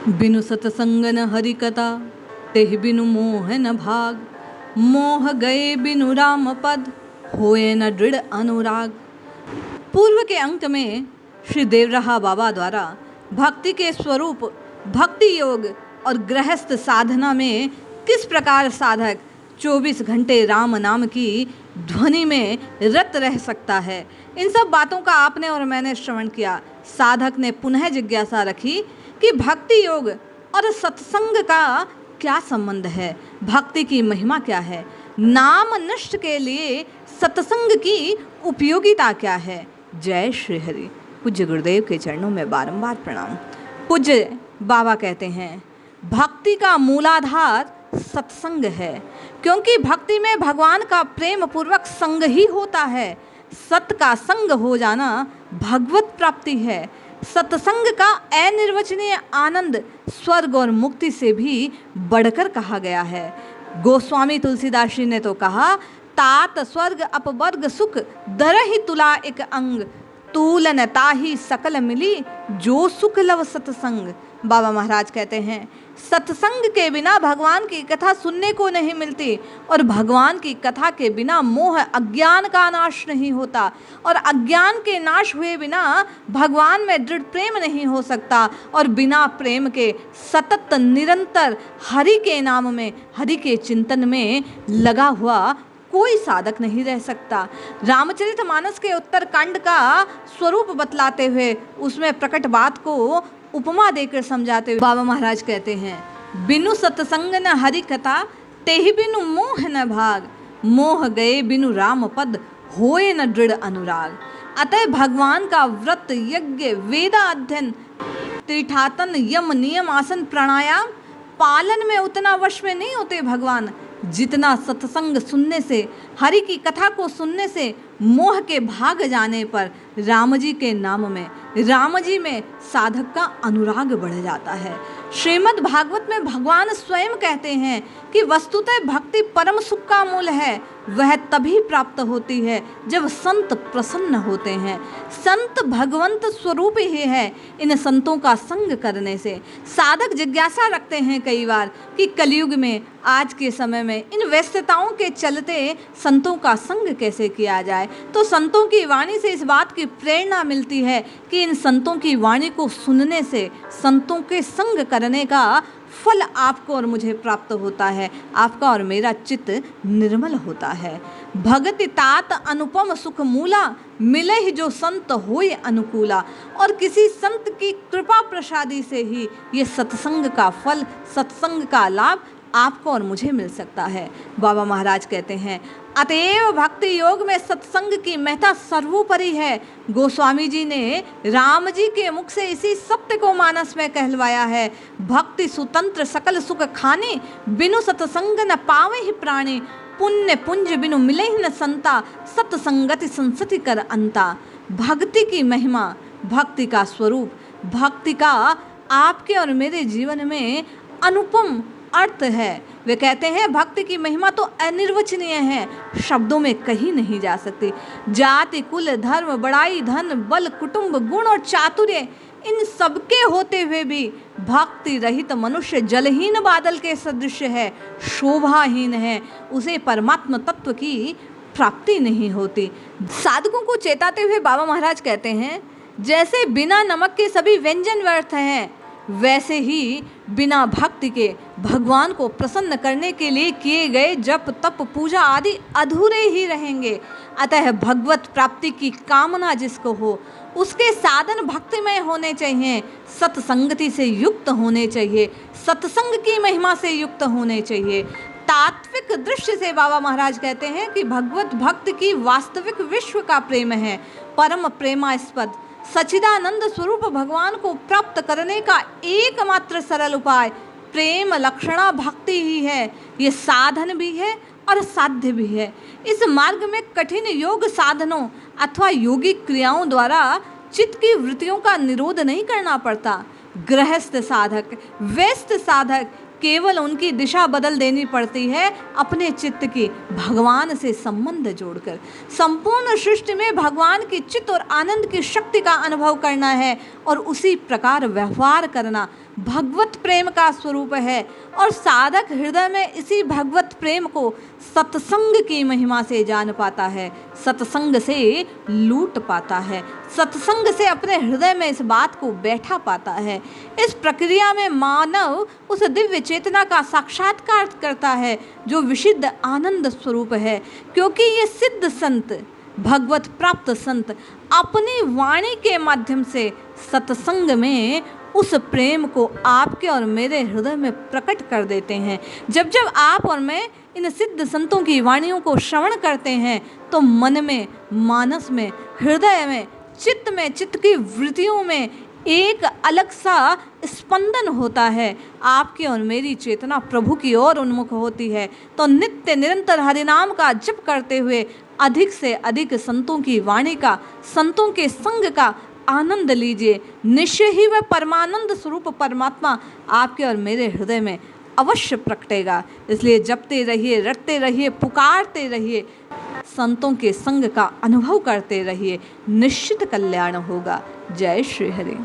बिनु सतसंग न हरि कथा, तेहि बिनु मोह न भाग। मोह गए बिनु राम पद, होए न दृढ़ अनुराग। पूर्व के अंक में श्री देवरहा बाबा द्वारा भक्ति के स्वरूप, भक्ति योग और गृहस्थ साधना में किस प्रकार साधक 24 घंटे राम नाम की ध्वनि में रत रह सकता है, इन सब बातों का आपने और मैंने श्रवण किया। साधक ने पुनः जिज्ञासा रखी कि भक्ति योग और सत्संग का क्या संबंध है, भक्ति की महिमा क्या है, नाम निष्ठ के लिए सत्संग की उपयोगिता क्या है। जय श्री हरि। पूज्य गुरुदेव के चरणों में बारंबार प्रणाम। पूज्य बाबा कहते हैं भक्ति का मूलाधार सत्संग है, क्योंकि भक्ति में भगवान का प्रेम पूर्वक संग ही होता है। सत का संग हो जाना भगवत प्राप्ति है। सत्संग का अनिर्वचनीय आनंद स्वर्ग और मुक्ति से भी बढ़कर कहा गया है। गोस्वामी तुलसीदास जी ने तो कहा, तात स्वर्ग अपवर्ग सुख दरहि तुला एक अंग, तूलन ताही सकल मिली जो सुख लव सत्संग। बाबा महाराज कहते हैं सत्संग के बिना भगवान की कथा सुनने को नहीं मिलती, और भगवान की कथा के बिना मोह अज्ञान का नाश नहीं होता, और अज्ञान के नाश हुए बिना भगवान में दृढ़ प्रेम नहीं हो सकता, और बिना प्रेम के सतत निरंतर हरि के नाम में, हरि के चिंतन में लगा हुआ कोई साधक नहीं रह सकता। रामचरितमानस के उत्तर कांड का स्वरूप बतलाते हुए उसमें प्रकट बात को उपमा देकर समझाते हुए बाबा महाराज कहते हैं बिनु सत्संग न हरि कथा, तेहि बिनु मोह न भाग। मोह गए बिनु राम पद, होए न दृढ़ अनुराग। अतः भगवान का व्रत, यज्ञ, वेदा अध्ययन, तीर्थाटन, यम नियम, आसन, प्राणायाम पालन में उतना वश में नहीं होते भगवान, जितना सत्संग सुनने से, हरि की कथा को सुनने से मोह के भाग जाने पर राम जी के नाम में, राम जी में साधक का अनुराग बढ़ जाता है। श्रीमद् भागवत में भगवान स्वयं कहते हैं कि वस्तुतः भक्ति परम सुख का मूल है। वह तभी प्राप्त होती है जब संत प्रसन्न होते हैं। संत भगवंत स्वरूप ही है। इन संतों का संग करने से साधक जिज्ञासा रखते हैं कई बार कि कलयुग में, आज के समय में इन व्यस्तताओं के चलते संतों का संग कैसे किया जाए। तो संतों की वाणी से इस बात की प्रेरणा मिलती है कि इन संतों की वाणी को सुनने से, संतों के संग करने का फल आपको और मुझे प्राप्त होता है। आपका और मेरा चित्त निर्मल होता है। भगति तात अनुपम सुख मूला, मिले ही जो संत होए अनुकूला। और किसी संत की कृपा प्रसादी से ही ये सत्संग का फल, सत्संग का लाभ आपको और मुझे मिल सकता है। बाबा महाराज कहते हैं अतएव भक्ति योग में सत्संग की महत्ता सर्वोपरि है। गोस्वामी जी ने राम जी के मुख से इसी सत्य को मानस में कहलवाया है। भक्ति सुतंत्र सकल सुख खाने, बिनु सत्संग न पावे ही प्राणी। पुण्य पुंज बिनु मिले ही न संता, सत्संगति संसति कर अंता। भक्ति की महिमा, भक्ति का स्वरूप, भक्ति का आपके और मेरे जीवन में अनुपम अर्थ है। वे कहते हैं भक्ति की महिमा तो अनिर्वचनीय है, शब्दों में कही नहीं जा सकती। जाति, कुल, धर्म, बड़ाई, धन, बल, कुटुंब, गुण और चातुर्य, इन सबके होते हुए भी भक्ति रहित मनुष्य जलहीन बादल के सदृश है, शोभाहीन है। उसे परमात्मा तत्व की प्राप्ति नहीं होती। साधकों को चेताते हुए बाबा महाराज कहते हैं जैसे बिना नमक के सभी व्यंजन व्यर्थ हैं, वैसे ही बिना भक्ति के भगवान को प्रसन्न करने के लिए किए गए जप, तप, पूजा आदि अधूरे ही रहेंगे। अतः भगवत प्राप्ति की कामना जिसको हो, उसके साधन भक्तिमय होने चाहिए, सत्संगति से युक्त होने चाहिए, सत्संग की महिमा से युक्त होने चाहिए। तात्विक दृष्टि से बाबा महाराज कहते हैं कि भगवत भक्त की वास्तविक विश्व का प्रेम है। परम प्रेमास्पद सच्चिदानंद स्वरूप भगवान को प्राप्त करने का एकमात्र सरल उपाय प्रेम लक्षणा भक्ति ही है। ये साधन भी है और साध्य भी है। इस मार्ग में कठिन योग साधनों अथवा योगिक क्रियाओं द्वारा चित्त की वृत्तियों का निरोध नहीं करना पड़ता। गृहस्थ साधक, व्यस्त साधक केवल उनकी दिशा बदल देनी पड़ती है अपने चित्त की भगवान से संबंध जोड़कर। संपूर्ण सृष्टि में भगवान की चित्त और आनंद की शक्ति का अनुभव करना है और उसी प्रकार व्यवहार करना, भगवत प्रेम का स्वरूप है और साधक हृदय में इसी भगवत प्रेम को सत्संग की महिमा से जान पाता है, सत्संग से लूट पाता है, सत्संग से अपने हृदय में इस बात को बैठा पाता है। इस प्रक्रिया में मानव उस दिव्य चेतना का साक्षात्कार करता है जो विशुद्ध आनंद स्वरूप है, क्योंकि ये सिद्ध संत, भगवत प्राप्त संत अपनी वाणी के माध्यम से सत्संग में उस प्रेम को आपके और मेरे हृदय में प्रकट कर देते हैं। जब जब आप और मैं इन सिद्ध संतों की वाणियों को श्रवण करते हैं तो मन में, मानस में, हृदय में, चित्त की वृत्तियों में एक अलग सा स्पंदन होता है। आपकी और मेरी चेतना प्रभु की ओर उन्मुख होती है। तो नित्य निरंतर हरिनाम का जप करते हुए अधिक से अधिक संतों की वाणी का, संतों के संग का आनंद लीजिए। निश्चय ही वह परमानंद स्वरूप परमात्मा आपके और मेरे हृदय में अवश्य प्रकटेगा। इसलिए जपते रहिए, रटते रहिए, पुकारते रहिए, संतों के संग का अनुभव करते रहिए, निश्चित कल्याण होगा। जय श्री हरि।